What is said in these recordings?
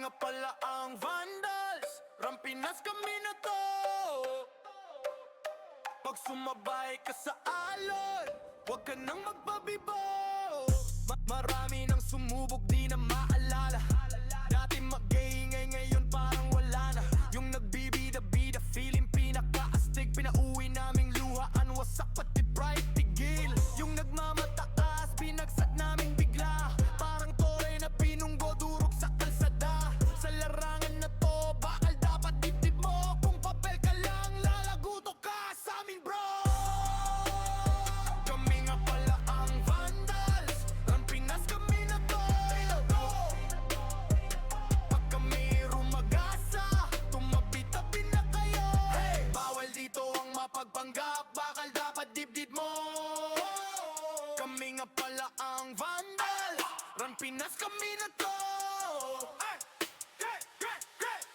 nga pala ang Vandals, Rampinas kami na to. Pag sumabay ka sa alon, huwag ka nang magpabibo. Marami nang sumubok, di na maalala. Dati mag-iingay, ngayon parang wala na. Yung nagbibida-bida, feeling pinakaastig. Pinauwi naming luhaan, wasak pati pride, tigil. Yung nagmamataas, binagsak naming bigla. Parang tore na pinunggo, durog sa kalsada. Sa larangan na to, bakal dapat dibdib mo. Kung papel ka lang, lalaguto ka sa amin, bro. Kami nga pala ang Vandals, Rampinas kami na to. Pag kami rumagasa, tumabi-tabi na kayo. Bawal dito ang mapagpanggap, bakal dapat dibdib mo. Kami nga pala ang Vandals, Rampinas kami na to.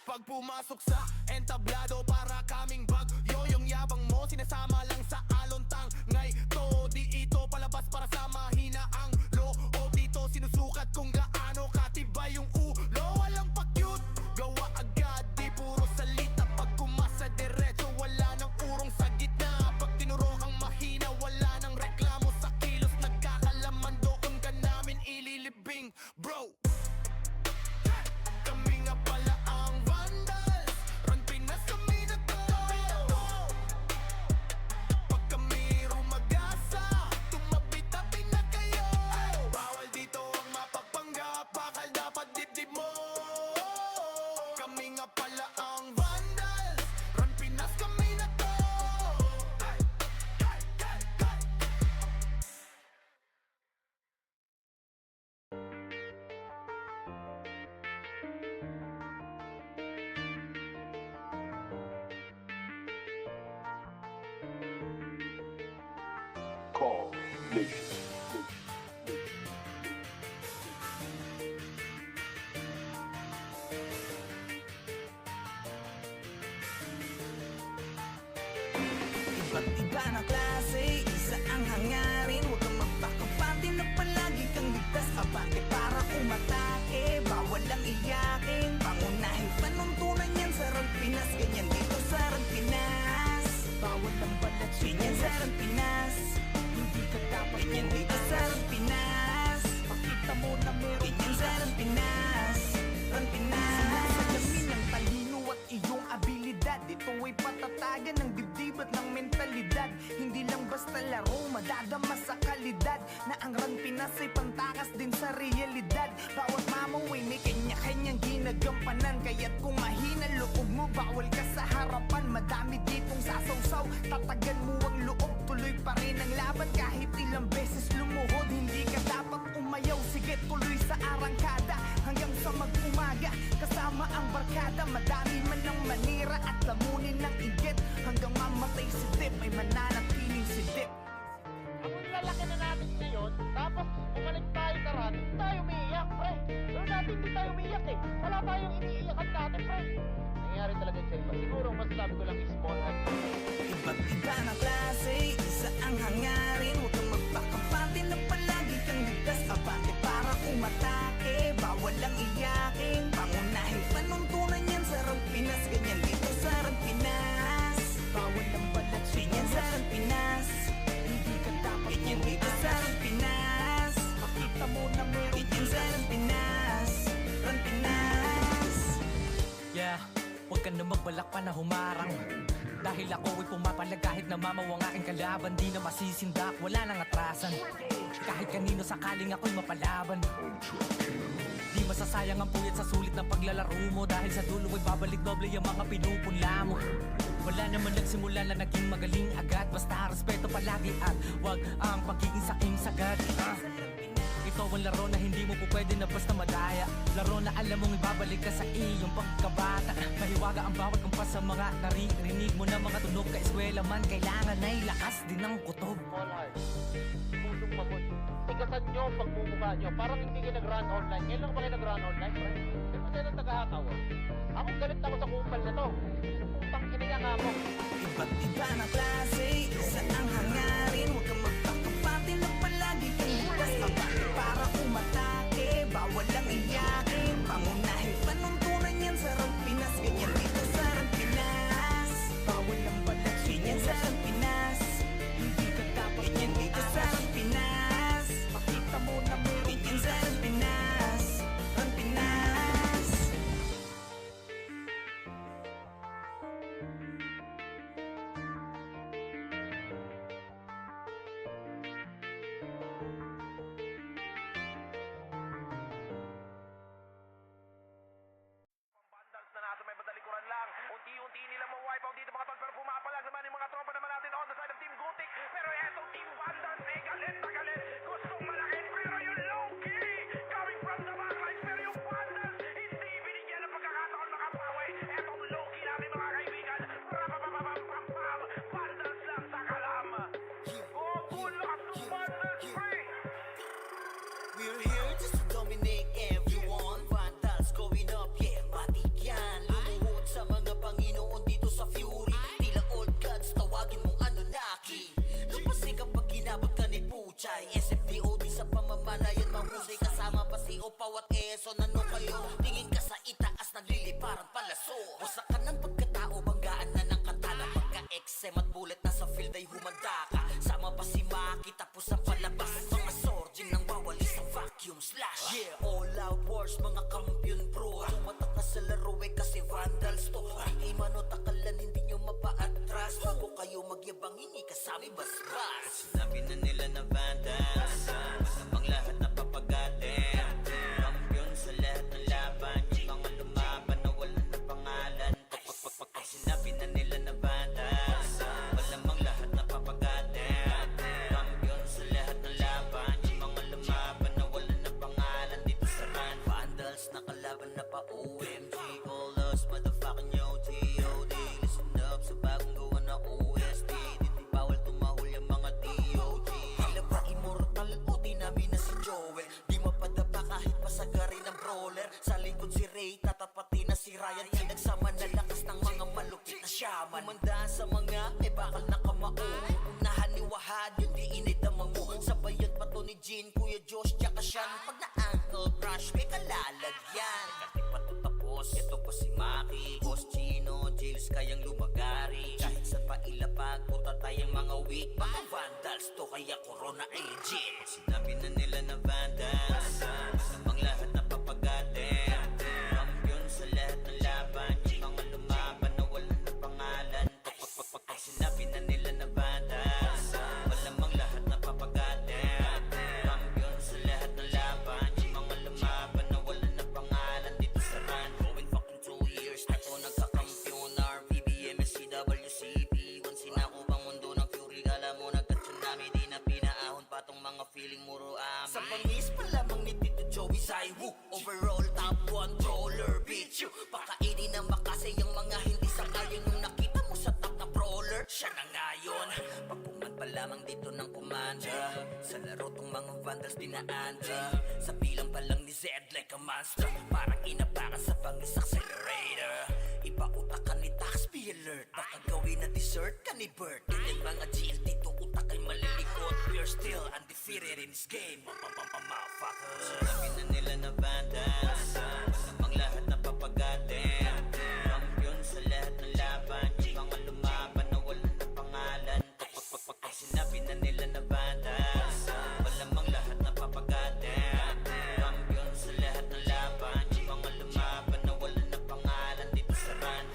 Pag pumasok sa entablado, para kaming bagyo. Yung yabang mo, sinasama lang sa alontang. Ngay to, di ito palabas para sa mahina ang loob. Dito sinusukat kung gaano katibay yung ulo. Walang pa-cute, gawa agad, di puro salita. Pag kumasa diretso, wala nang urong sa gitna. Pag tinuro kang mahina, wala nang reklamo sa kilos. Nagkakalaman doon ka namin ililibing, bro. Kami nga pala ang Vandals, Rampinas kami na to. Pag kami rumagasa, tumabi-tabi na kayo. Bawal dito ang mapagpanggap, bakal dapat dibdib mo. Kami nga pala ang Vandals, Rampinas kami na to. Call Nation. Iba't iba na klase, isa ang hangarin. Huwag kang magpakapati na palagi kang ligtas. Abante para umatake, bawal ang iyakin. Pangunahin panuntunan yan sa Rampinas. Ganyan dito sa Rampinas, bawal ang balat. Ganyan sa Rampinas, hindi ka dapat. Ganyan dito sa Rampinas, pakita mo na meron. Ganyan sa Rampinas, Rampinas. Sinasalamin ng talino at iyong abilidad. Ito ay patatagan ng dibdib at ng mentalidad. Hindi lang basta laro, madadama sa kalidad. Na ang Rampinas ay pantakas din sa realidad. Bawat mamaway may kanya-kanyang ginagampanan. Kaya't kung mahina loob mo, bawal ka sa harapan. Madami ditong sasawsaw, tatagan mo ang loob. Tuloy pa rin ang laban kahit ilang beses lumuhod. Hindi ka dapat umayaw, sige tuloy sa arangkada. Hanggang sa mag-umaga, kasama ang barkada. Madami man ang manira at lamunin ng igit. Hanggang mamatay si Dip, ay mananatiling si Dip. Ang lalaki na natin ngayon, tapos bumalik tayo sa run, tayo umiiyak, pre. Pero dati hindi tayo umiiyak eh. Wala tayong iniiyakan dati, pre. Nangyayari talaga sa iba. Siguro masasabi ko lang is small act. Iba't iba na klase, isa ang hangarin. Huwag kang magpakapati na palagi kang ligtas. Abante para umatake, bawal ang iyakin. Pangunahin panuntunan yan sa Rampinas. Ganyan dito sa Rampinas, bawal ang balat. Ganyan sa Rampinas, hindi ka dapat. Ganyan dito sa Rampinas, makita mo na meron. Ganyan sa Rampinas, Rampinas. Yeah, huwag ka na magbalak pa na humarang. Dahil ako ay pumapalag kahit na mamaw ang aking kalaban. Di na masisindak, wala nang atrasan. Kahit kanino sakaling ako'y mapalaban. Di masasayang ang puyat sa sulit ng paglalaro mo. Dahil sa dulo ay babalik doble yung mga pinupunla mo. Wala naman nagsimula na naging magaling agad. Basta respeto palagi at wag ang pagiging saking sagad. Ito ang laro na hindi mo po pwede na basta madaya. Laro na alam mong ibabalik ka sa iyong pagkabata. Mahiwaga ang bawat kumpas sa mga naririnig mo na mga tunog. Ka-eskwela man, kailangan ay lakas din ng kutob. Small heart. Pusong magot. Tigasan nyo ang pagmumukha nyo. Parang hindi kayo nag-run online. Ngayon lang ba kayo nag-run online, pre? Di ba tayo ng tagahakaw? Ako galit ako sa kumpal na to. Putang kiniya nga mo. Iba't iba na klase, isa ang hangarin. Huwag kang magpakapati na palagi kang ligtas. Abante para umatake, bawal ang iyakin. Pangunahin panuntunan Pechay SFDOD sa pamamalayan mahusay kasama pa si Opaw at Eson. Ano kayo? Tingin ka sa itaas nagliliparan palaso. Wasak ka ng pagkatao, banggaan na ng katana. Pagka-XM at bullet na sa field ay humanda ka. Sama pa si Maki tapos ang palabas. Mga sorging nang wawali sa vacuum slash. Yeah, all out wars mga kampiyon bro. Tumatak na sa laro eh kasi vandals to. Hindi mano takalan hindi nyo mapa-atras. Bago kayo magyabang hindi kasami basbas. Sinabi na nila na vandals Samang lahat na papagatin. Kampiyon sa lahat ng laban. Yung mga lumaban na wala na pangalan. Pag sinabi na nila na vandals malamang lahat na papagatin. Kampiyon sa lahat ng laban. Yung mga lumaban na wala na pangalan dito sa run. Vandals na kalaban na pa OMG. All us motherfucking yo G.O.D. Listen up sa bagong gawa na OST. Dito bawal tumahol yung mga D.O.G. Tila ba immortal o dinami na si Joel. Di mapadapa kahit pasagari ng brawler. Sa likod si Ray, tatapati na si Ryan. Pinagsama na lakas ng mga malupit na shaman. Umandaan sa mga may bakal na kamao. Unahan ni Wahad, yung di init ang mango. Sabayan pa to ni Jean, Kuya Josh, tsaka Sean. Pag na-ankle crush, may kalalagyan. Kasi pa to tapos, ito pa si Maki. Boss Chino, Jails kayang lumagari. Kahit sa pailapag, puta tayong mga weak. Mga vandals to, kaya corona agent. Sinabi na nila na vandals samang lahat na papagatin. Kampiyon sa lahat ng laban. Yung mga lumaban na wala na pangalan. Pag sinabi na nila na vandals malamang lahat na papagatin. Kampiyon sa lahat ng laban. Yung mga lumaban na wala na pangalan dito sa run. Going fucking 2 years na to nagkakampiyon. RVBM, SCWCP. Once sinako bang mundo ng fury. Alam mo nagka-tsunami. Di na pinaahon pa tong mga feeling muro amin. Sa pangis pa lamang ni Tito Joey Zaiwu. Overall top 1 brawler bitch you. Pakainin na makasay ang mga hindi sangayon. Yung nakita mo sa top na brawler siya na ngayon. Pagkuman pa lamang dito ng commander. Sa laro tong mga vandals dinaandra. Sa bilang pa lang ni Zed like a monster. Parang inapakan sa pangis accelerator. Ipautakan ni Tax be alert. Baka gawin na dessert ka ni Bert. Ganyan mga GL dito utak ay malilikot. We're still undefeated in this game. Motherfuckers. Sinabi na nila na vandals samang lahat na papagatin. Kampiyon sa lahat ng laban. Yung mga lumaban na wala na pangalan. Pag sinabi na nila na vandals malamang lahat na papagatin. Kampiyon sa lahat ng laban. Yung mga lumaban na wala na pangalan dito sa run.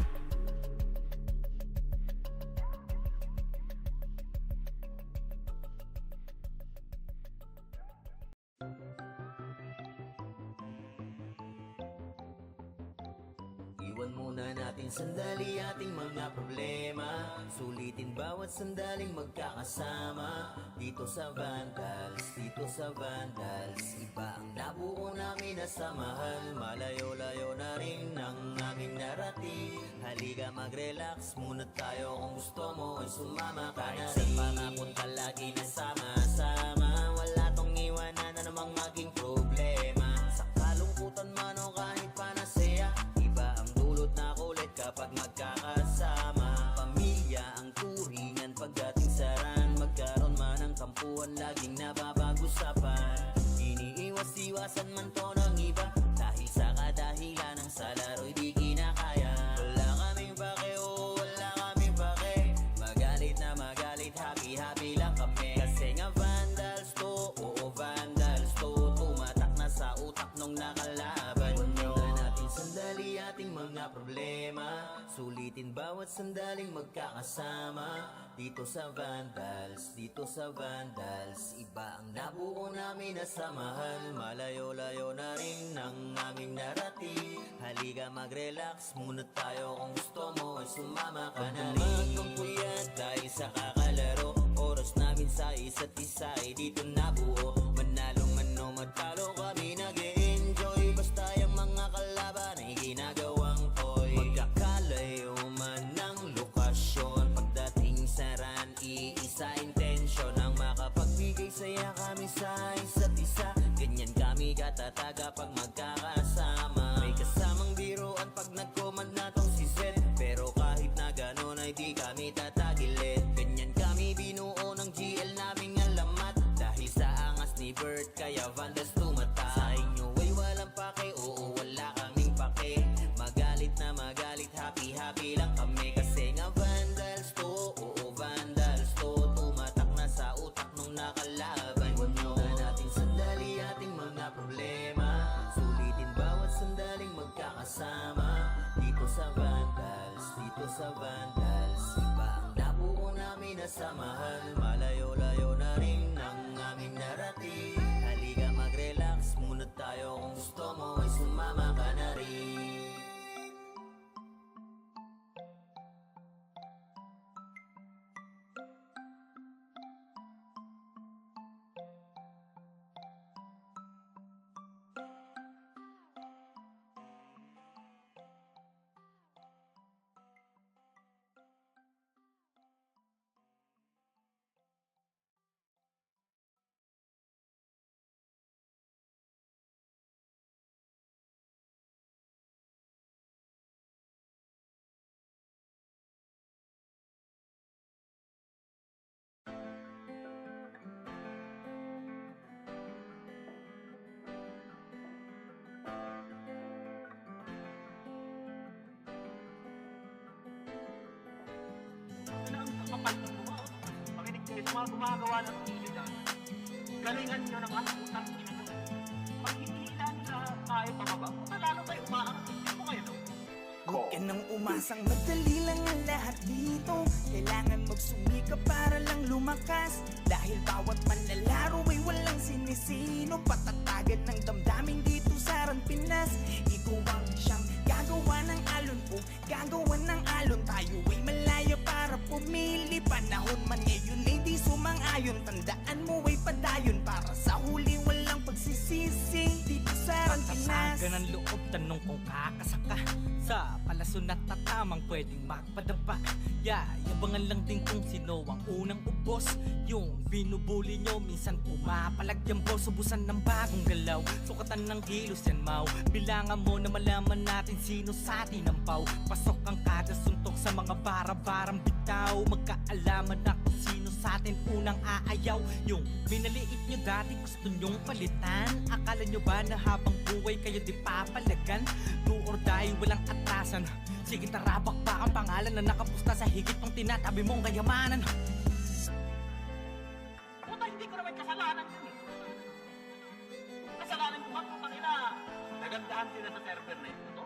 Iwan muna natin sandali ating mga problema. Sulitin bawat sandaling magkakasama. Dito sa Vandals, dito sa Vandals. Iba ang nabuo namin na samahan. Malayo-layo na rin ang aming narating. Halika mag-relax muna tayo. Kung gusto mo ay sumama ka na rin. Sa pangapunta lagi na sama-sama. Wala tong iwanan na namang maging problema. Sa kalungkutan man o kahit panasaya. Iba ang dulot na kulit kapag magkakasama. Pamilya ang turingan pagdating sa ran. Magkaroon man ng kampuhan laging napapag-usapan. Iniiwas-iwasan man to ng iba. Dahil sa kadahilan ng sa laro'y di kinakaya. Wala kaming pake o wala kaming pake. Magalit na magalit, happy-happy lang kami. Kasi nga vandals to, oo vandals to. Tumatak na sa utak nung nakalaban nyo. Sandali ating mga problema. Sulitin bawat sandaling magkakasama. Dito sa Vandals, dito sa Vandals. Iba ang nabuo namin na samahan. Malayo-layo na rin ang aming narating. Halika mag-relax muna tayo. Kung gusto mo ay sumama ka na rin. Magpuyat dahil sa kakalaro. Oras namin sa isa't isa ay dito nabuo. Manalo man o matalo kami nag-e-enjoy. Basta yung mga kalaban ay ginagawang toy. Magkakalayo man ng lokasyon. Pagdating sa ran, iisa intensyon ang makapagbigay saya kami sa isa't isa. Ganyan kami katataga pag magkakasama. May kasamang biruan pag nag-command na tong si Zed. Pero kahit na ganon ay di kami tatagilid. Ganyan kami binuo ng GL naming alamat. Dahil sa sa vandals. Iba ang nabuo namin na samahan. Malayo-layo na rin ang aming narating. Halika mag-relax muna tayo, kung gusto mo ay sumama ka na rin. Kapal ng mga makinig kayo sa mga gumagawa ng video dyan. Galingan nyo ng mga utang ina nyo. Pag hinihila nila tayo pababa, lalo tayo umaangat. Hindi mo kayo, no? Huwag ka nang umasang madali lang ang lahat dito. Kailangan magsumikap para lang lumakas. Dahil bawat manlalaro ay walang sinisino. Patatagan ng damdamin dito sa Pinas. Ikaw ang siyang gagawa ng alon o gagawa ng alon. Tayo ay malaya para pumili. Panahon man ngayon ay di sumang-ayon. Tandaan mo ay padayon para sa huli walang pagsisisi. Dito sa Pinas. Patasagan ng loob, tanong kung kakasaka sa palason at tatamang pwedeng magpadapa. Yabangan lang din kung sino ang unang ubos. Yung binubuli nyo, minsan pumapalag yung boss. Ubusan ng bagong galaw, sukatan ng kilos yan mau. Bilangan mo na malaman natin sino sa atin ang pau. Pasok ang kagasuntok sa mga bara-barang bitaw. Magkaalaman na kung sino sa atin unang aayaw. Yung binaliit nyo dati gusto nyong palitan. Akala nyo ba na habang buhay kayo di papalagan? Do or die, walang atrasan. Sige tarabak pa ang pangalan na nakapusta sa higit pang tinatabi mong kayamanan. Puta, hindi ko naman kasalanan yun eh. Kasalanan ko ba kanila? Nagandahan sila sa server na ito.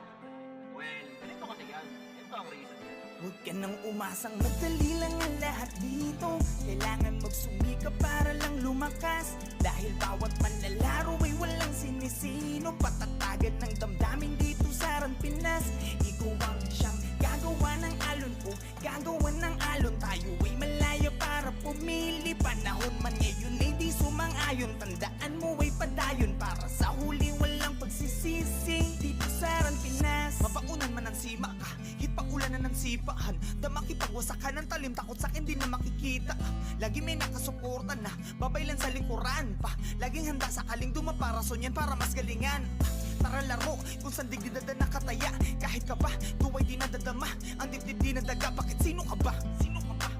Well, ganito kasi yan. Ito ang reason yan. Huwag ka nang umasang madali lang ang lahat dito. Kailangan magsumikap para lang lumakas. Dahil bawat manlalaro ay walang sinisino. Patatagan ng damdamin dito sa Pinas. Ikaw ang siyang gagawa ng alon o gagawa ng alon. Tayo ay malaya para pumili. Panahon man ngayon ay di sumang-ayon. Tandaan mo ay padayon para sa huli walang pagsisisi. Dito sa Pinas. Mabaunan man ang sima ka, hitpaulanan ng sipahan. Damakipagwasakan ng talim, takot sa akin di na makikita. Lagi may nakasuporta na, babaylan sa likuran pa. Laging handa sa kaling dumaparason yan para mas galingan. Tara laro, kung saan dignidad na nakataya. Kahit ka pa, tuway di nadadama. Ang dibdib di nadaga, bakit sino ka ba? Sino ka ba?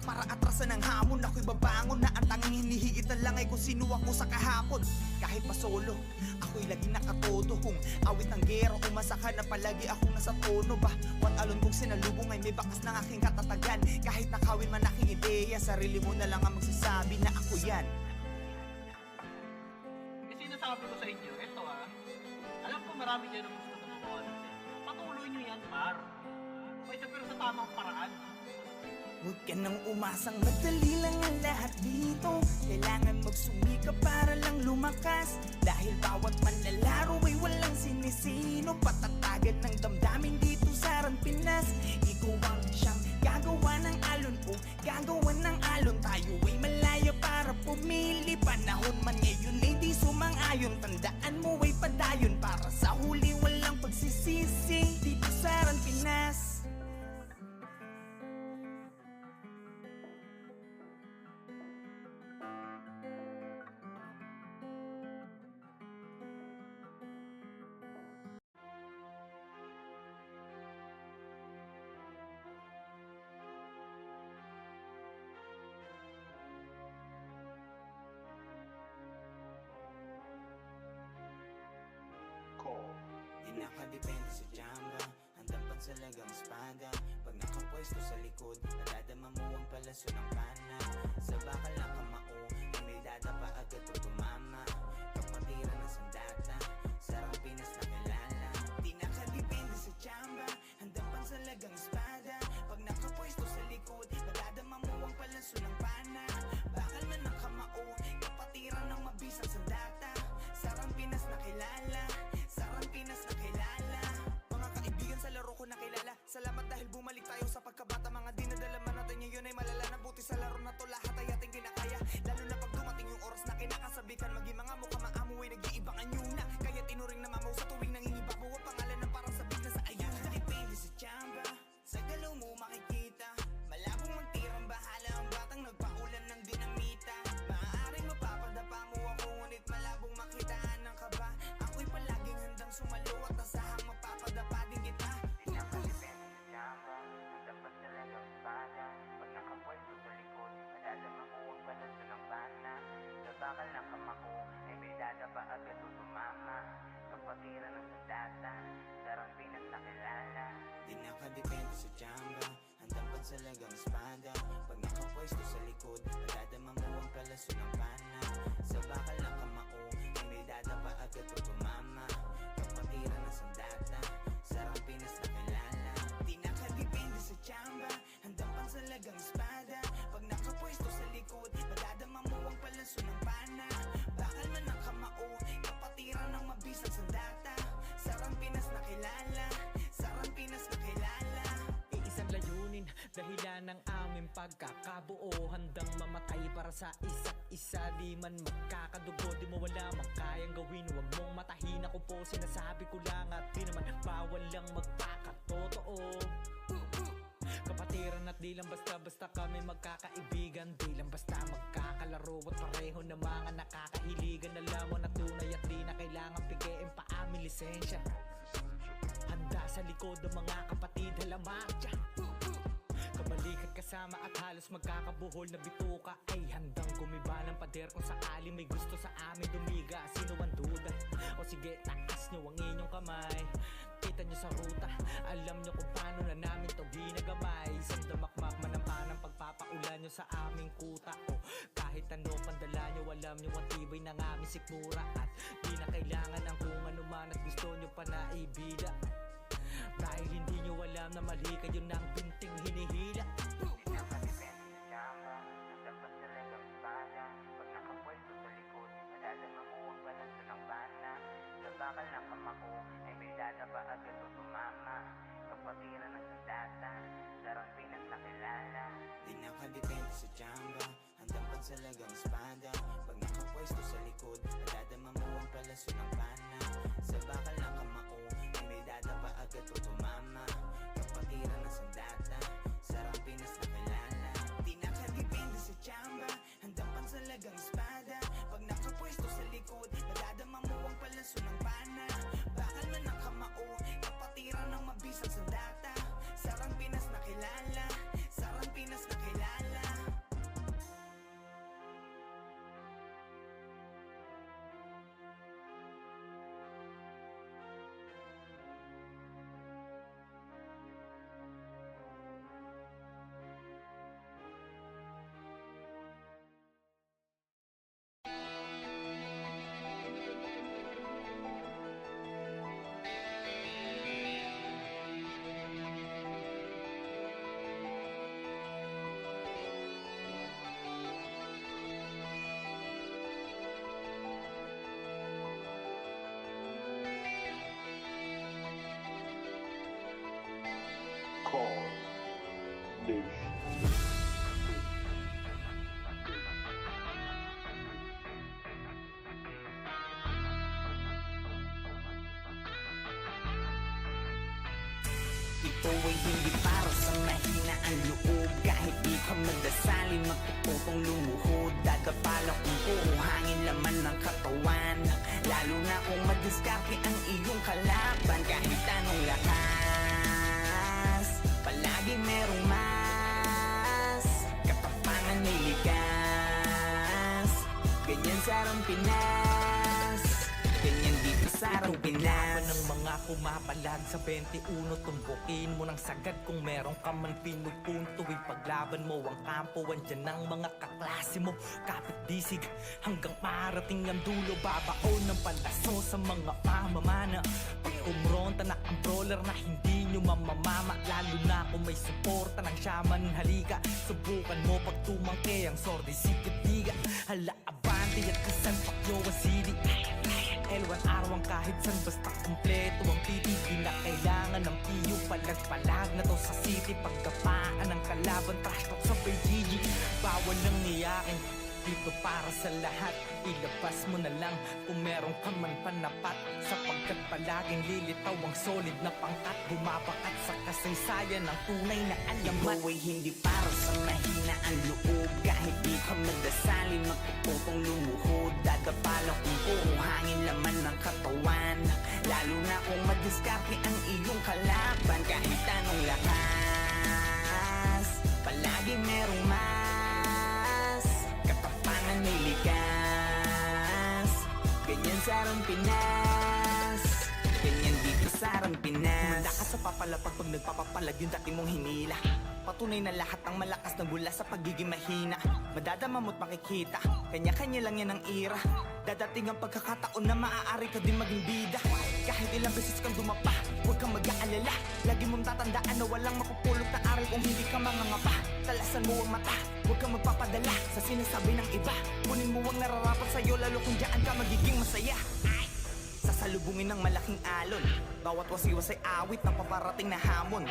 Para atrasan ng hamon, ako'y babangon na ang tanging hinihigitan lang ay kung sino ako sa kahapon. Kahit pa solo, ako'y laging nakatodo. Kung awit ng gero, umasaka na palagi akong nasa tono ba? What alon kung sinalubong ay may bakas ng aking katatagan. Kahit nakawin man aking ideya, sarili mo na lang ang magsasabi na ako yan. Eh, sinasabi ko sa inyo, ito alam ko marami dyan ang gusto gumawa ng server. Patuloy nyo yan, par. Okay, pero sa tamang paraan. Huwag ka nang umasang madali lang ang lahat dito. Kailangan magsumikap para lang lumakas. Dahil bawat manlalaro ay walang sinisino. Patatagan ng damdamin dito sa Pinas. Ikaw ang siyang gagawa ng alon o gagawa ng alon. Tayo ay malaya para pumili. Panahon man ngayon ay di sumang-ayon. Tandaan mo ay padayon para sa huli walang pagsisisi. Dito sa Pinas. Di nakadepende sa jamba, handang pansalagang espada. Pag nakapwesto sa likod, nadadama mo ang palaso ng pana. Sa bakal na kamao, na may dadapa agad pag tumama. Kapatiran ng sandata, sarang Pinas na kilala. Di nakadepende sa jamba, handang pansalagang espada. kapatira ng sandata, sarang Pinas na kilala. Di nakadepende sa tsamba, handang pansalagang espada. Pag nakapwesto sa likod, madadama mo ang palaso ng pana. Sa bakal ng kamao, ay may dadapa agad o tumama. Kapatira ng sandata, sarang Pinas na kilala. Di nakadepende sa tsamba, handang pansalagang espada. Pag nakapwesto sa likod, madadama mo ang palaso ng pana. Bakal man ang kamao, kapatira ng mabisang sandata. Sarang Pinas na kilala, sarang Pinas na kilala. Iisang layunin, dahilan ng aming pagkakabuo. Handang mamatay para sa isa't isa. Di man magkakadugo, di mo wala mang kayang gawin. Huwag mong matahin, ako po sinasabi ko lang. At di naman bawal lang magpakatotoo. Kapatiran at di lang basta-basta kami magkakaibigan. Di lang basta magkakalaro at pareho na mga nakakahiligan. Alam mo na tunay at di na kailangan pigiin pa aming lisensya. Handa sa likod ng mga kapatid, halamak dyan. Kabalikat kasama at halos magkakabuhol na bituka. Ay handang gumiba ng pader kung sakali may gusto sa amin dumiga. Sino ang duda? O sige, taas nyo ang inyong kamay. Kita nyo sa ruta, alam nyo kung paano na namin to ginagamay. Isang damakmak man ang panang pagpapaulan nyo sa aming kuta. O kahit ano pandala nyo, alam nyo ang tibay ng aming sikmura. At di na kailangan ng kung ano man at gusto nyo pa na ibida. Dahil hindi nyo alam na mali kayo ng binting hinihila. Nakadepende sa tsamba, handang pansalagang espada. Pag nakapwesto sa likod, madadama mo ang palaso ng pana. Sa bakal ng kamao, ay may dadapa agad o tumama. Kapatira ng sandata, sarang Pinas na kilala. Di nakadepende sa tsamba, handang pansalagang espada. Pag nakapwesto sa likod, madadama mo ang palaso ng pana. Sa bakal ng kamao, ay may dadapa agad o tumama. Kapatira ng sandata, sarang Pinas na kilala. Di nakadepende sa tsamba, handang pansalagang espada. Pag nakapwesto sa likod, madadama mo ang palaso ng pana. Bakal man ang kamao, kapatira ng mabisang sandata. Sarang Pinas na kilala, sarang Pinas na kilala. Ito ay hindi para sa mahina ang loob. Kahit di ka madasali, magpuputong lumuhod. Dadapalang kung puro hangin laman ng katawan. Lalo na kung madiskarte ang iyong kalaban. Kahit anong lakas, palagi merong mas. Katapangan may likas. Ganyan sarang Pinas, ganyan dito sarang Pinas. Ng mga kumapalag sa 21, tumbukin mo ng sagad kung meron ka man pinupunto. Ipaglaban mo ang kampo, andyan ang mga kaklase mo. Kapit disig hanggang marating ang dulo. Babaon ng palaso sa mga pamamana. Pag umronta na ang brawler na hindi nyo mamamama. Lalo na kung may suporta ng shaman, halika. Subukan mo pag tumangke ang sordi sikit diga. Hala abante at kasan pakyo ang sili. L1 arwang kahit san basta kumpleto ang titig. Di na kailangan ng piyo, palag-palag na to sa city. Pagkapaan ng kalaban, trash talk sa PGG. Bawal nang iyakin, dito para sa lahat. Ilabas mo na lang kung meron ka man panapat. Sapagkat palaging lilitaw ang solid na pangkat. Bumabakat sa kasaysayan ng tunay na alamat. Ito ay hindi para sa mahina ang loob. Kahit di ka madasali, magpuputong lumuhod. Dadapalang kung puro hangin laman ng katawan. Lalo na kung madiskarte ang iyong kalaban. Kahit anong lakas, palagi merong mas. Katapangan may likas. Ganyan sarang Pinas, sarang Pinas. Humanda ka sa papalapag pag nagpapapalag yung dati mong hinila. Patunay na lahat ng malakas nagmula sa pagiging mahina. Madadama mo't makikita, kanya-kanya lang yan ang ira. Dadating ang pagkakataon na maaari ka din maging bida. Kahit ilang beses kang dumapa, huwag kang mag-aalala. Lagi mong tatandaan na walang makupulot na aral kung hindi ka mangangapa. Talasan mo ang mata, huwag kang magpapadala sa sinasabi ng iba. Kunin mo ang nararapat sa'yo, lalo kung dyan ka magiging masaya. Sasalubungin ng malaking alon, bawat wasiwas ay awit ng paparating na hamon.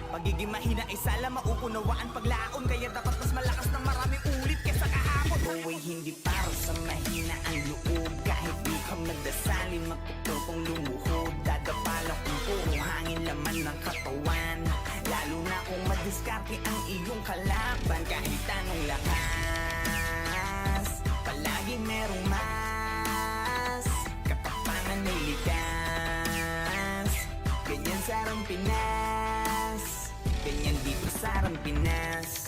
Pagiging mahina ay sala mauunawaan paglaon, kaya dapat mas malakas ng maraming ulit kesa kahapon. Buhay hindi para sa mahina ang loob, kahit di ka magdasalin magtutupong lumuhod. Dadapalang kung puro hangin laman ng katawan, lalo na kung madiskarte ang iyong kalaban. Kahit anong lakas, palagi merong mas katapangan ay likas. Ganyan sarang Pinas, ganyan dito sarang Pinas.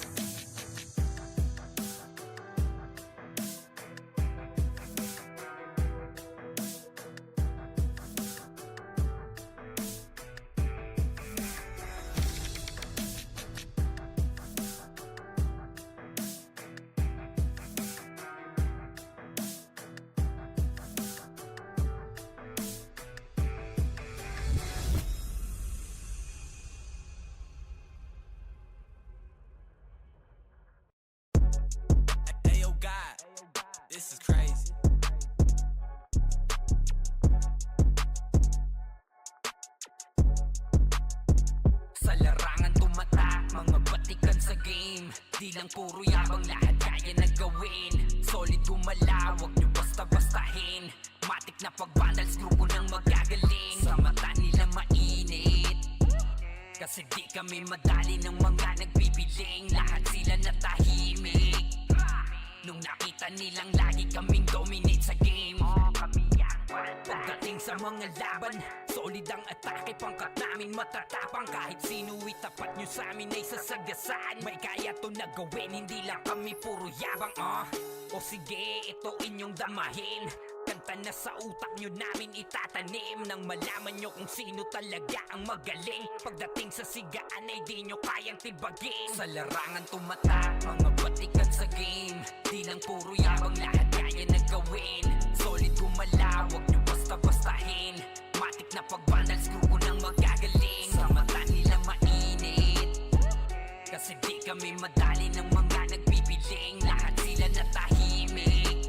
Ayo God, this is crazy. Sa larangan tumatak, mga batikan sa game. Di lang puro yabang, lahat kaya na gawin. Solid gumalaw, wag nyo basta-bastahin. Matik na pag-vandals, grupo ng magagaling. Sa mata nila mainit, kasi di kami madali ng mga nagbibiling. Lahat sila natahimik nung nakita nilang lagi kaming dominate sa game. Pagdating sa mga laban, solid ang atake. Pangkat namin matatapang, kahit sino itapat nyo sa amin ay sasagasaan. May kaya to na gawin, hindi lang kami puro yabang. O sige, ito inyong damahin. Kanta na sa utak nyo namin itatanim, nang malaman nyo kung sino talaga ang magaling. Pagdating sa sigaan ay di nyo kayang tibagin. Sa larangan tumatak, mga batikan sa game. Di lang puro yabang, lahat kaya na gawin. Solid gumalaw, wag nyo basta-bastahin. Matik na pag-vandals, grupo ng magagaling. Sa mata nila mainit, kasi di kami madali ng mga nagbibiling. Lahat sila natahimik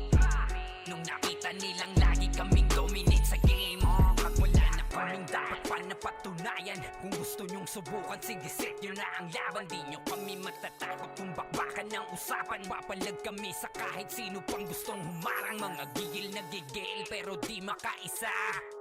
nung nakita nilang lagi kaming dominate sa game. Pag wala na kaming dapat pa napatunayan, kung gusto nyong subukan, sige set nyo na ang laban. Di nyo kami matatakot kung bakbakan ng usapan. Papalag kami sa kahit sino pang gustong humarang. Mga gigil na gigil pero di makaisa.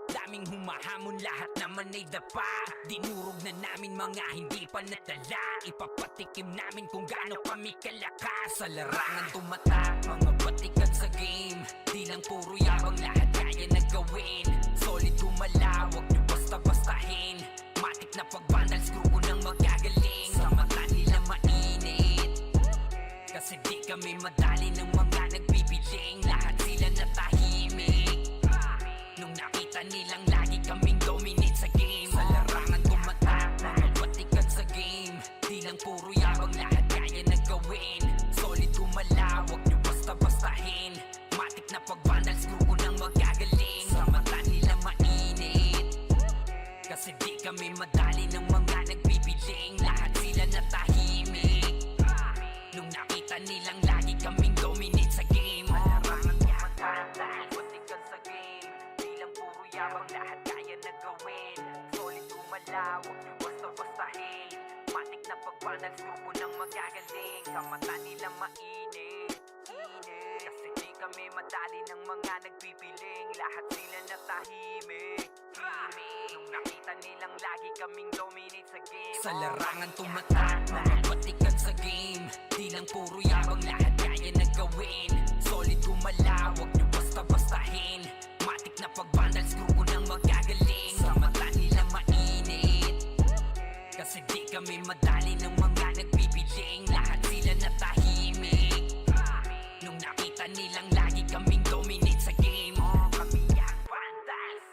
Daming humahamon, lahat naman ay dapa. Dinurog na namin mga hindi pa nadala. Ipapatikim namin kung gaano kami kalakas. Sa larangan tumatak, mga batikan sa game. Di lang puro yabang, lahat kaya na gawin. Solid gumalaw, wag nyo basta-bastahin. Matik na pag-vandals, grupo ng magagaling. Sa mata nila mainit, kasi di kami madali ng mga nagbibiling. Lahat sila natahimik nung nakita nilang lagi kaming dominate sa game. Sa larangan tumatak, mga batikan sa game. Di lang puro yabang, lahat kaya na gawin. Solid gumalaw, wag nyo basta-bastahin. Matik na pag-vandals, grupo ng magagaling. Sa mata nila mainit, kasi di kami madali ng mga nagbibiling. Lahat sila natahimik nung nakita nilang lagi kaming dominate sa game. Larangan tumatak, batikan sa game. Di lang puro yabang, lahat kaya na gawin. Solid gumalaw, wag nyo basta-bastahin. Matik na pag-vandals, grupo ng magagaling. Sa mata nila mainit, kasi di kami madali ng mga nagbibiling. Lahat sila natahimik nung nakita nilang lagi kaming dominate sa game. Sa larangan tumatak, mga batikan sa game. Di lang puro yabang, lahat kaya na gawin. Solid gumalaw, wag nyo basta-bastahin. Matik na pag-vandals, grupo ng magagaling. Sa mata nila mainit, kasi di kami madali ng mga nagbibiling. Lahat sila natahimik nung nakita nilang lagi kaming dominate sa game. Kami ang vandals.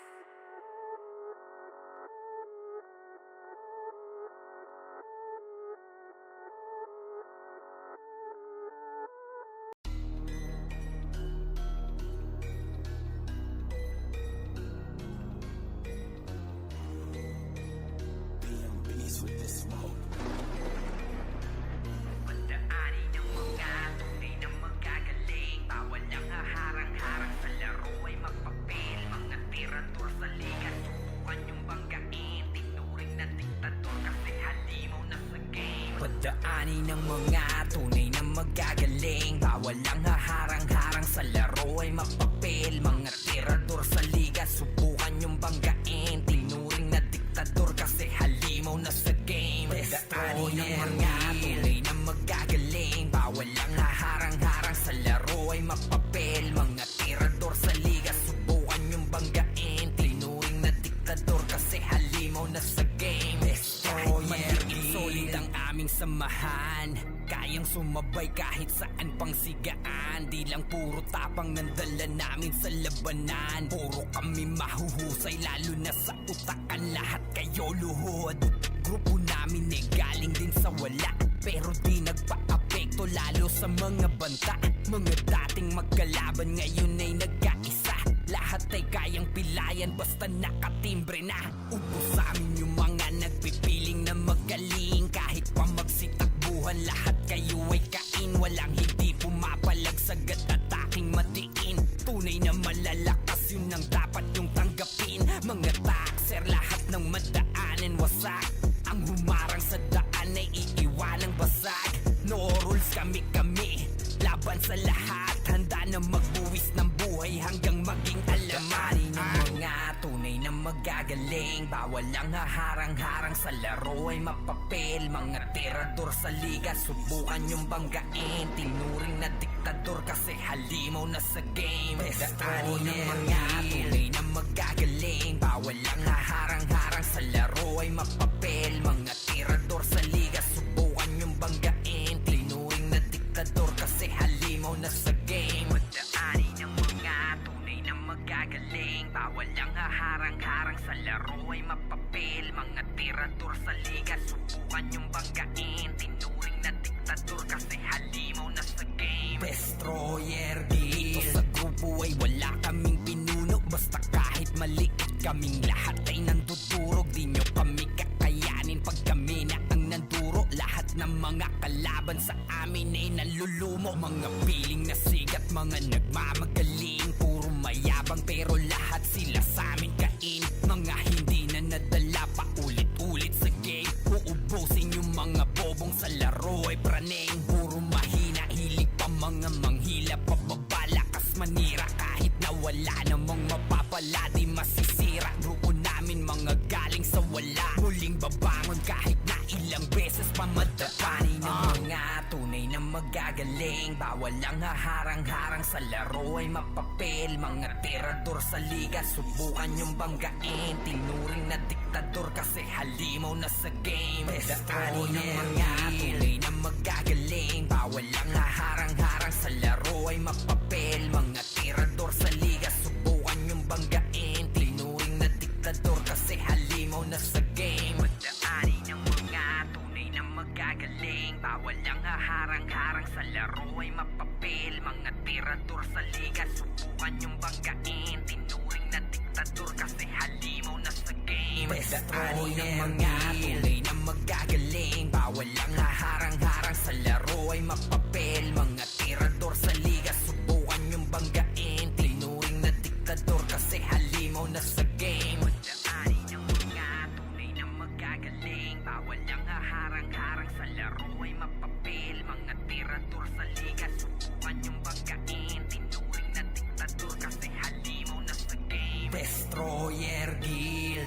Pagdaanin ng mga tunay na magagaling, bawal ang haharang-harang sa laro ay mapapil. Mga tirador sa liga, subukan yung banggain. Tinuring na diktador kasi halimaw na sa game. Pagdaanin ng mga tunay na magagaling, bawal ang haharang-harang sa laro ay mapapil. Mga tirador sa liga, subukan yung banggain. Tinuring na diktador kasi halimaw na sa game. Kahit maliit solid ang aming samahan, kayang sumabay kahit saan pang sigaan. Di lang puro tapang ng dala namin sa labanan. Puro kami mahuhusay lalo na sa utakan. Lahat kayo luhod. Grupo namin eh galing din sa wala, pero di nagpa-apekto lalo sa mga banta. Mga dating magkalaban ngayon ay nagkaisa. Lahat ay kayang pilayan basta nakatimbre na. Ubos sa amin yung mga nagpipiling na magaling. Kahit pa magsitakbuhan lahat kayo ay kain. Walang hindi pumapalag sagat at aking matiin. Tunay na malalakas yun ang dapat yung tanggapin. Mga taxer lahat ng madaanan wasak. Ang humarang sa daan ay iiwanang basag. No rules kami-kami, laban sa lahat. Handa na magbuwis ng buhay hanggang maging alamanin ng mga tunay na magagaling. Bawal ang haharang-harang sa laro ay mapapil. Mga tirador sa liga, subukan yung banggain. Tinuring na diktador kasi halimaw na sa game. Pagdaanin ng mga tunay na magagaling, bawal ang haharang-harang sa laro ay mapapil. Mga tirador sa liga, subukan yung banggain. Tinuring na diktador kasi halimaw na sa game. Pagdaanin ng mga tunay na magagaling, bawal ang haharang-harang sa laro ay mapapil. Mga tirador sa liga, subukan yung banggain. Tinuring na diktador kasi halimaw na sa game. Destroyer Dito sa grupo ay wala kaming pinuno. Basta kahit maliit kaming lahat ay nandudurog. Di nyo kami kakayanin pag kami na ang nanduro. Lahat ng mga kalaban sa amin ay nalulumo. Mga piling na sigat, mga nagmamagaling. Puro mayabang pero lahat sila sa amin kain. Mga hindi na nadala pa ulit-ulit sa game. Uubusin yung mga bobong sa laro ay praneng. Puro mahina, hilig pa mga manghila. Pababalakas manira kahit na wala namang mapapala. Di masisira grupo namin mga galing sa wala. Muling babangon kahit na ilang beses pa madaanin ng mga tunay na magagaling. Bawal ang haharang-harang sa laro ay mapapil. Mga tirador sa liga, subukan yung banggain. Tinuring na diktador kasi halimaw na sa game. Pagdaanin ng mga tunay na magagaling, bawal ang haharang-harang sa laro ay mapapil. Mga tirador sa liga, subukan yung banggain. Tinuring na diktador kasi halimaw na sa game. Pagdaanin ng mga tunay na magagaling, bawal ang haharang-harang sa laro ay mapapil. Mga tirador sa liga, subukan yung banggain. Tinuring na diktador kasi halimaw na sa game. Pagdaanin ng mga tunay na magagaling, bawal ang haharang-harang sa laro ay mapapil. Mga tirador sa liga, subukan yung banggain. Tinuring na diktador kasi halimaw na sa game. Pagdaanin ng mga tunay na magagaling, bawal ang haharang-harang sa laro ay mapapil. Mga tirador sa liga, subukan yung banggain. Tinuring na diktador kasi halimaw na sa game. Destroyer Guild.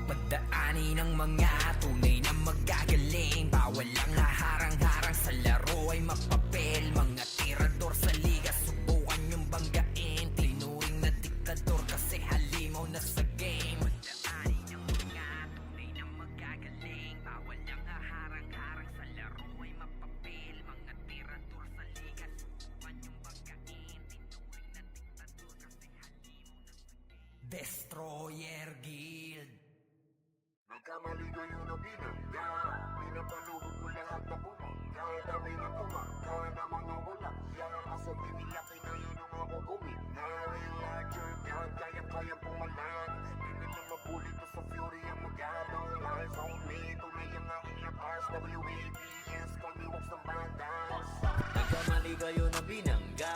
Pagdaanin ng mga tunay na magagaling, bawal ang haharang-harang sa laro ay mapapil. Mga tirador sa liga, subukan yung banggain. Tinuring na diktador kasi halimaw na sa game. Pagdaanin ng mga tunay na magagaling, bawal ang haharang-harang sa laro ay mapapil. Mga tirador sa liga, subukan yung banggain. Tinuring na diktador kasi halimaw na sa game. Destroyer Guild. Nagkamali ko yung nabinagya. Pinapaluhod ko lahat na puma. Kahit dami na puma, kahit na mga wala. Kaya asa binilaki na yun ang mga umi. Na-relaxer, kaya pumalag. Hindi na mabuli to sa fury ang magano. Eyes on me, tunay ang aking lakas. WABS, kami walks ng bandas. Nagkamali kayo na binangga.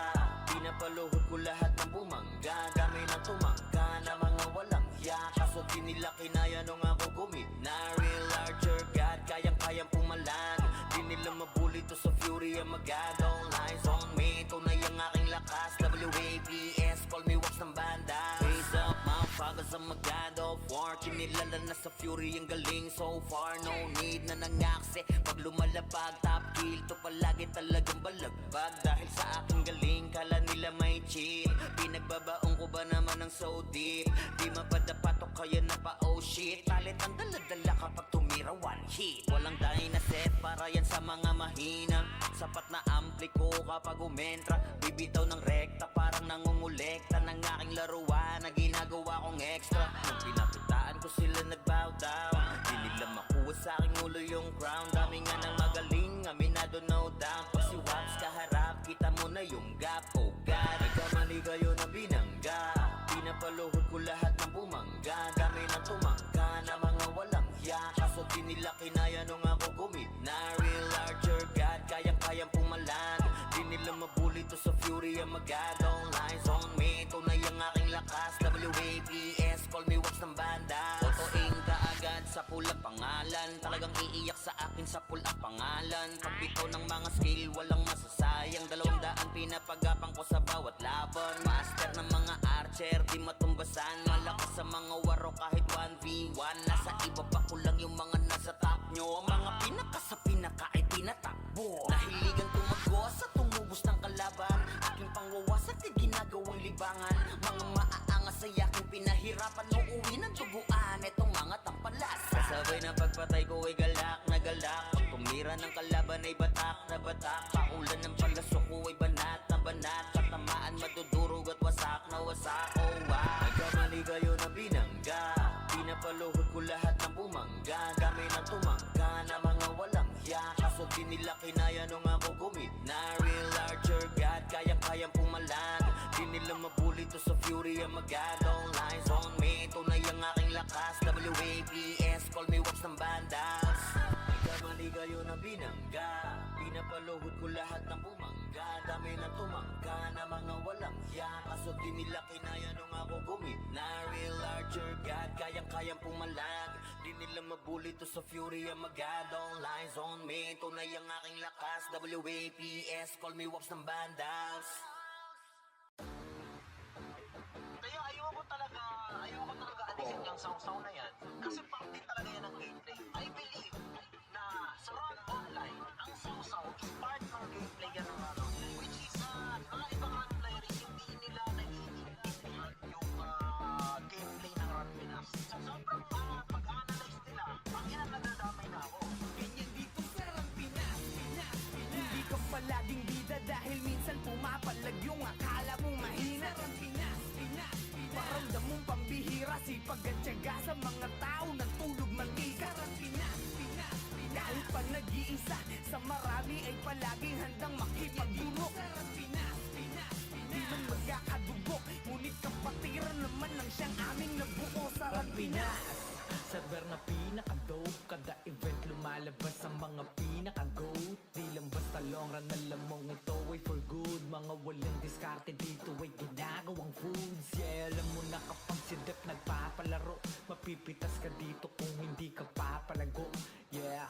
Pinapaluhod ko lahat ng bumangga. Kami na tumangga na mga walang hiya. Kaso di nila kinaya nung ako gumina. Real larger God, kayang-kayang pumalan. Di nila mabuli to sa fury ang magad. All eyes on me, tunay ang aking lakas. WAPS, call me wax ng banda. Raise up, motherfuckers, I'm a god of war. Kinilala na sa fury ang galing so far. No need na nangaksi. Pag lumalapag, top kill to palagi talagang balagbag. Dahil sa aking galing, kala nila may cheat. Pinagbabaong ko ba naman ng so deep? Di mapadapat o kaya na pa oh shit. Palit ang dala-dala kapag tumira one hit. Walang dahil na set para yan sa mga mahina. Sapat na ampli ko kapag umentra. Bibitaw ng rekta parang nangungulekta ng aking laruan na ginagawa kong extra. Nung pinakitaan ko sila nagbow down. Di nila makuha sa aking ulo yung crown. Dami nga ng magaling, aminado no doubt. Pag si Waps kaharap, kita mo na yung gap. Oh God, nagkamali kayo na binangga. Pinapaluhod ko lahat ng bumangga. Dami na tumangga na mga walang hiya. Kaso di nila kinaya nung ako gumina. Real larger God, kayang-kayang pumalan. Di nila mabuli to sa fury ang magad. All eyes on me, tunay ang aking lakas. WAPS, call me wax ng banda. Totoing kaagad sa pulang pangalan. Talagang iiyak sa akin sa pulang pangalan. Pagbitaw ng mga skill, walang masasayang. 200 pinapagapang ko sa bawat laban. Master ng mga archer, di matumbasan. Malakas sa mga waro kahit 1v1. Nasa iba pa ko lang yung mga nasa top nyo. Mga pinaka sa pinaka ay tinatakbo. Nahiligan tumago sa tumubos ng kalaban. Aking pangwawasak ay ginagawang libangan. Mga maaangas ay aking pinahirapan. Uuwi ng tubuan itong mga tampalas. Kasabay na pagpatay ko ay galak na galak. Pag tumira ng kalaban ay batak na batak. Paulan ng palaso ko ay banat na banat. Katamaan madudurog at wasak na wasak. Oh wow, nagkamali kayo na binangga. Pinapaluhod ko lahat ng bumangga. Kami na tumangga na mga walang hiya. Kaso di nila kinaya nung ako gumina. Real larger God, kayang-kayang pumalan. Di nila mabuli to sa fury ang magad. All eyes on me, tunay ang aking lakas. WAPS, call me wax ng bandas. Nagkamali kayo na binangga. Pinapaluhod ko lahat ng bumangga. Dami na tumangga na mga walang hiya. Kaso di nila kinaya nung ako gumina. Real larger God, kayang-kayang pumalag. Di nila mabuli to sa fury ang magad. All eyes on me, tunay ang aking lakas. WAPS, call me wax ng bandas. Kaya ayoko talaga alisin yung saw-saw na yan. Kasi parte talaga yan ng gameplay. I believe na sa Run Online, ang saw-saw is part ng gameplay yan ng ano. Which is, mga ibang Run player, hindi nila naiintindihan yung gameplay ng Run Pinas. So, sobrang pag-analyze nila, ang ina nadadamay na ako. Ganyan dito sa Pinas, Pinas, Pinas. Hindi ka palaging bida dahil minsan pumapalag yung akala mong mahina. Pinas, Pinas, Pinas. Paramdam mong pambihira, sipag at tiyaga sa mga tao nagtulog mag-isa. Pinas, Pinas, Pinas. Kahit pa nag-iisa, sa marami ay palaging handang makipagdulog. Pinas, Pinas, Pinas. Di man magkakadugo, ngunit kapatiran naman ng siyang aming nabuo sa Pinas. Server na pinaka-dope. Kada event lumalabas ang mga pinaka-goat. Di lang basta long run, alam mong ito ay for good. Mga walang diskarte dito ay ginagawang foods. Yeah, alam mo na kapag si Dep nagpapalaro, mapipitas ka dito kung hindi ka papalago. Yeah,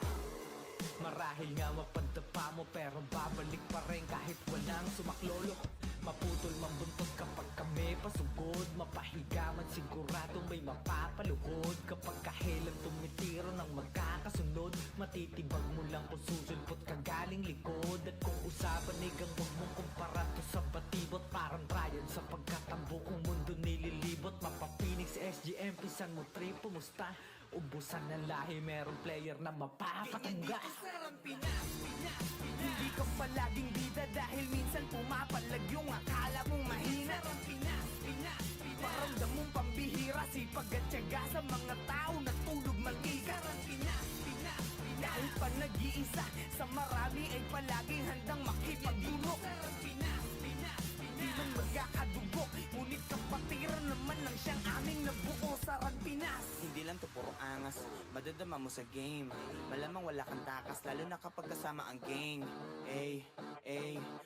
marahil nga mapadapa mo pero babalik pa rin kahit walang sumaklolo. Maputol man buntot kapag kami pasugod. Mapahiga man sigurado may mapapaluhod. Kapag kahelang tumitiro ng magkakasunod, matitibag mo lang kung susulpot ka galing likod. At kung usapan igang huwag mong kumpara to sa batibot. Parang Ryan sapagkat ang buong mundo nililibot. Mapapinix SGM, pisan mo trip, pumusta? Ubusan ng lahi, merong player na mapapatangga. Pinas, Pinas, Pinas. Hindi ka palaging bida dahil minsan pumapalag yung akala mong mahina. Pinas, Pinas, Pinas. Paramdam mong pambihira, sipag at tiyaga sa mga tao nagtulog mag-isa. Pinas, Pinas, Pinas. Kahit pa nag-iisa, sa marami ay palaging handang makipagdulog. Pinas, Pinas, Pinas. Di man magkakadugo, ngunit kapatiran naman ng siyang aming nabuo sa Pinas. Hindi lang to puro angas, madadama mo sa game. Malamang wala kang takas, lalo na kapag kasama ang gang.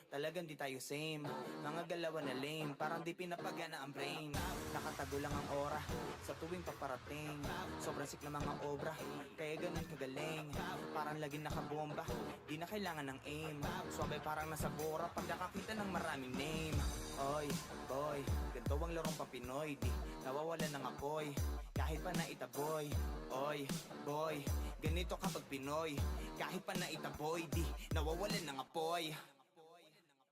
Talagang di tayo same. Mga galawan na lame, parang di pinapagana ang brain. Nakatago lang ang aura sa tuwing paparating. Sobrang sick na mga obra, kaya ganun kagaling. Parang laging nakabomba, di na kailangan ng aim. Suwabe parang nasa bora pag nakakita ng maraming name. Oy, boy, ganito ang larong papinoy. Di nawawalan ng apoy, kahit pa naitaboy. Oy, boy, ganito kapag Pinoy. Kahit pa naitaboy, di nawawalan ng apoy.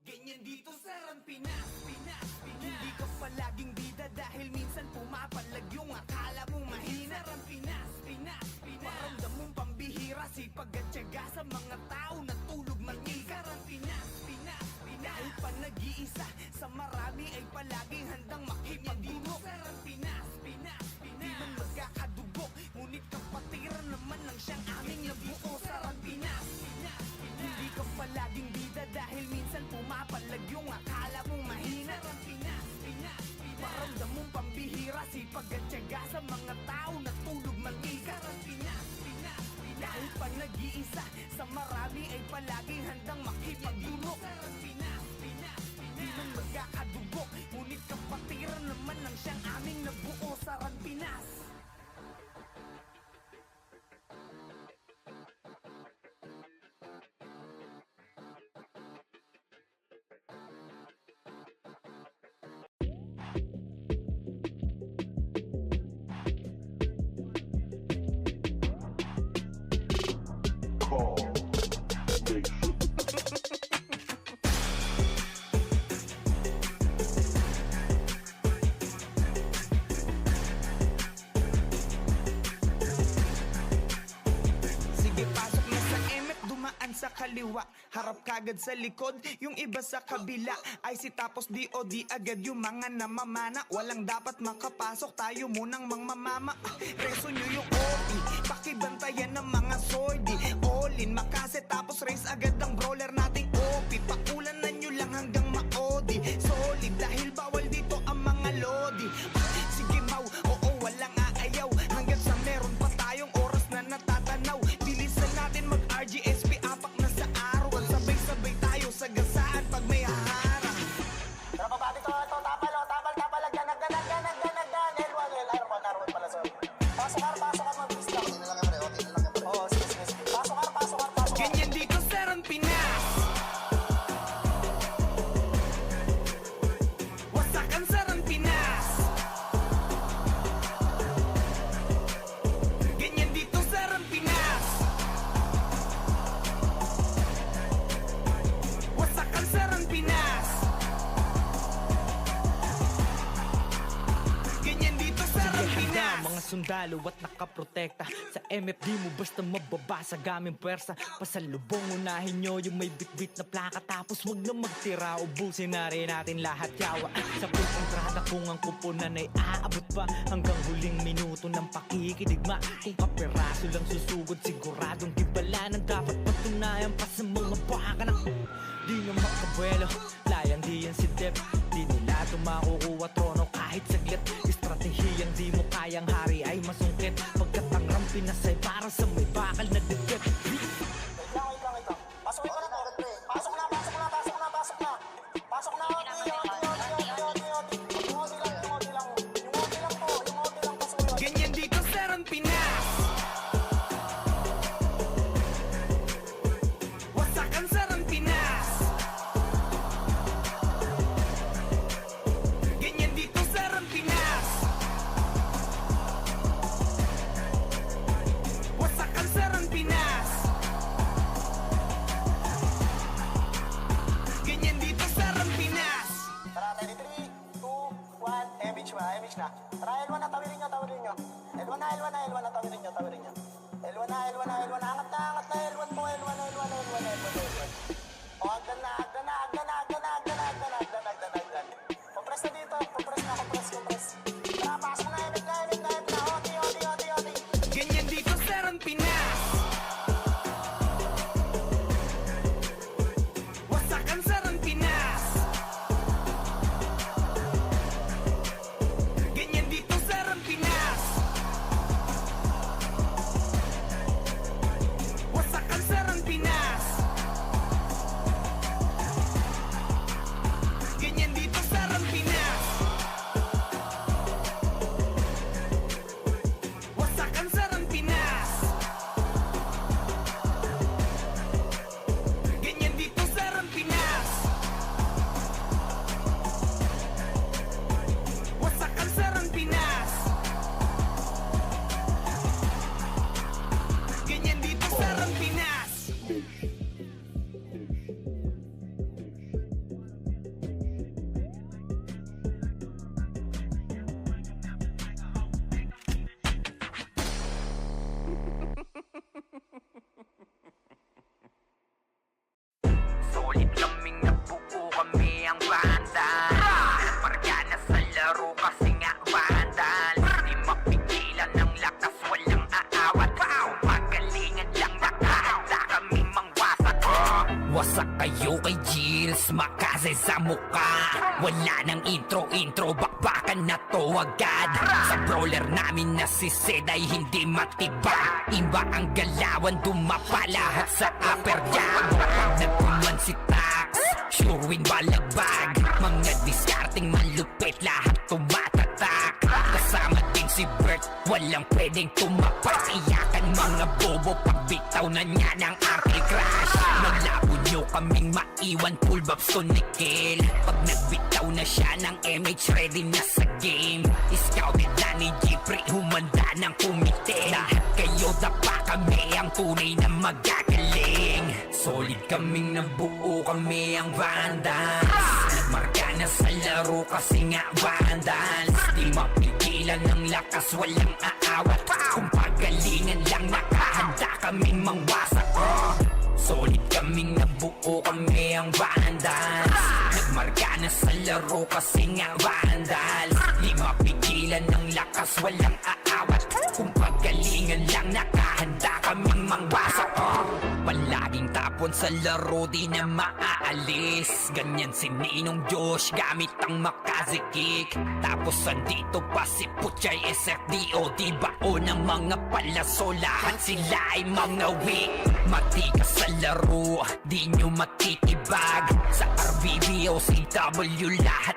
Ganyan dito sa Pinas, Pinas, Pinas. Hindi ka palaging bida dahil minsan pumapalag yung akala mong mahina. Sa Pinas, Pinas, Pinas. Paramdam mong pambihira, sipag at tiyaga sa mga tao na tulog mag-ika. Sa Pinas, Pinas, Pinas. Kahit pa nag-iisa, sa marami ay palaging handang makipagdugo. Sa Pinas, Pinas, Pinas. Di man magkakadugo, ngunit kapatiran naman ng siyang aming nabuo. Sa Pinas, Pinas, Pinas. Hindi ka palaging bida dahil minsan pumapalag yung akala mong mahina. Sa Pinas, Pinas, Pinas. Paramdam mong pambihira, sipag at tiyaga sa mga tao na tulog mag-ika. Sa Pinas, Pinas, Pinas. Kahit pa nag-iisa, sa marami ay palaging handang makipagdugo. Sa Pinas, Pinas, Pinas. Di man magkakadugo, ngunit kapatiran naman ng siyang aming nabuo. Sa Pinas. Sige, pasok na sa emet, dumaan sa kaliwa. Harap kagad sa likod, yung iba sa kabila. IC tapos DOD agad yung mga namamana. Walang dapat makapasok, tayo munang mangmamama. Reso nyo yung OP, pakibantayan ng mga sordi. All in, makase tapos race agad ang brawler nating OP. Pakulanan nyo lang hanggang maodi. Solid dahil bawal dito ang mga lodi. Sige mau, oo walang aayaw. Hanggang sa meron pa tayong oras na natatanaw. Bilisan natin mag-RGSP, apak na sa araw. At sabay-sabay tayo sa gasaan pag may haharang. Pero baba dito, ito, tapal, ganag, L1 pala, sorry. Pasok ka, mabilis lang. Okay na lang, pre, Oo, sige. Pasok ka. Ganyan dito sa Pinas. Wasakan sa Pinas. Ganyan dito sa Pinas. Wasakan sa Pinas. Ganyan dito sa Pinas. Mga sundalo at nakaprotekta sa MFD mo basta mababasa gaming pwersa. Pasalubong unahin nyo yung may bitbit na plaka. Tapos wag na magtira, ubusin na rin natin lahat yawa. Sa full kontrata kung ang kuponan ay aabot pa hanggang huling minuto ng pakikidigma. Kung kaperaso lang susugod, siguradong tibalan ang dapat patunayan pa sa mga baka na di na makabuelo. Layang di yan si Dep, di nila tumakukuha trono kahit saglit. Estratehiyang di mo kayang hari ay masungkit. Pagkat ang Pinas ay para sa may bakal na dikit. Wait lang. Pasok na. Pasok na. Yung OT lang po. Ganyan dito sa Pinas. Wasakan sa Pinas. Ganyan dito sa Pinas. Wasakan sa Pinas. Ganyan dito sa Pinas. Tara, 3, 2, 1, MH na. Tara, L1 na, tawirin nyo. L1 na, tawirin nyo. L1 na, angat na, L1 po, L1. O, agdan na. Compress na dito, compress. Tara, pasok na, emit na. Oti. Ganyan dito sa Pinas. Wasakan sa Pinas. Ganyan dito sa Pinas. base sa mukha. Wala nang intro, bakbakan na to agad. Sa brawler namin na si Zed ay hindi matiba. Iba ang galawan, dumapa lahat sa upper jab. Pag nagpuman si Tax, sure win balagbag. Mga discarding malupit, lahat tumatatak. Kasama din si Bert, walang pwedeng tumapak. Iyakan mga bobo, pagbitaw na niya ng ankle crash. Naglabo nyo kaming maiwan, full babs to nickel. Pag nagbitaw na siya ng MH, ready na sa game. Scouted na ni Jeffrey, humanda ng kumite. Lahat kayo dapa kami, ang tunay na magagaling. Solid kaming nabuo, kami ang Vandals. Nagmarka na sa laro kasi nga Vandals. Di mapigilan ng lakas, walang aawat. Kung pagalingan lang, nakahanda kaming mangwasak. Solid kaming nabuo, kami ang Vandals. Nagmarka na sa laro kasi nga Vandals. Di mapigilan ng lakas, walang aawat. Kung pagalingan lang, nakahanda kaming mangwasak. Palaging tapon sa laro, di na maaalis. Ganyan si Ninong Josh, gamit ang Makazi kick. Tapos andito pa si Puchay SFDO, di bao ng mga palaso. Lahat sila ay mga weak. Matikas sa laro, di nyo matitibag. Sa RBBO, CW, lahat